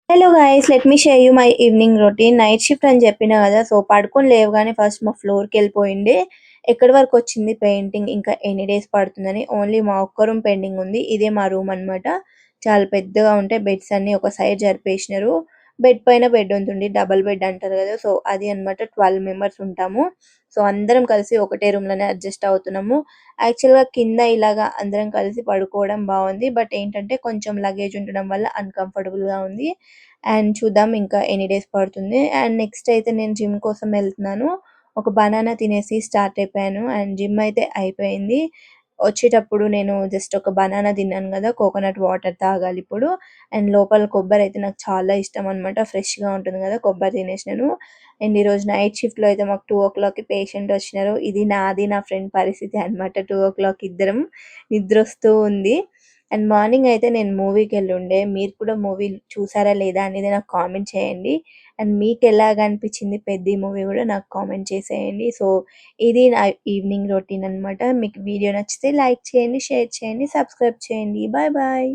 Hello guys, let me share you my evening routine. Night shift అని చెప్పిన కదా, so పడుకొని లేవగానే ఫస్ట్ మా ఫ్లోర్కి వెళ్ళిపోయింది. ఎక్కడి వరకు వచ్చింది పెయింటింగ్, ఇంకా ఎన్ని డేస్ పడుతుందని. ఓన్లీ మా ఒక్క రూమ్ పెండింగ్ ఉంది. ఇదే మా రూమ్ అన్నమాట. చాలా పెద్దగా ఉంటే బెడ్స్ అన్ని ఒక సైడ్ జరిపేసినారు. బెడ్ పైన బెడ్ ఉంటుంది, డబుల్ బెడ్ అంటారు కదా, సో అది అన్నమాట. 12 మెంబర్స్ ఉంటాము. సో అందరం కలిసి ఒకటే రూమ్ లోనే అడ్జస్ట్ అవుతున్నాము. యాక్చువల్ గా కింద ఇలాగా అందరం కలిసి పడుకోవడం బాగుంది, బట్ ఏంటంటే కొంచెం లగేజ్ ఉండడం వల్ల అన్కంఫర్టబుల్ గా ఉంది. అండ్ చూద్దాం ఇంకా ఎన్ని డేస్ పడుతుంది. అండ్ నెక్స్ట్ అయితే నేను జిమ్ కోసం వెళ్తున్నాను. ఒక బనానా తినేసి స్టార్ట్ అయిపోయాను. అండ్ జిమ్ అయితే అయిపోయింది. వచ్చేటప్పుడు నేను జస్ట్ ఒక బనానా తిన్నాను కదా, కోకోనట్ వాటర్ తాగాలి ఇప్పుడు. అండ్ లోపల కొబ్బరి అయితే నాకు చాలా ఇష్టం అనమాట, ఫ్రెష్గా ఉంటుంది కదా, కొబ్బరి తినేసినాను. అండ్ ఈరోజు నైట్ షిఫ్ట్లో అయితే మాకు 2 o'clockకి పేషెంట్ వచ్చినారు. ఇది నాది నా ఫ్రెండ్ పరిస్థితి అనమాట. 2 o'clock ఇద్దరం నిద్ర వస్తూ ఉంది. అండ్ మార్నింగ్ అయితే నేను మూవీకి వెళ్ళుండే. మీరు కూడా మూవీ చూసారా లేదా అనేది నాకు కామెంట్ చేయండి. అండ్ మీకు ఎలాగ అనిపించింది పెద్ద మూవీ కూడా నాకు కామెంట్ చేసేయండి. సో ఇది నా ఈవినింగ్ రొటీన్ అన్నమాట. మీకు వీడియో నచ్చితే లైక్ చేయండి, షేర్ చేయండి, సబ్స్క్రైబ్ చేయండి. Bye bye.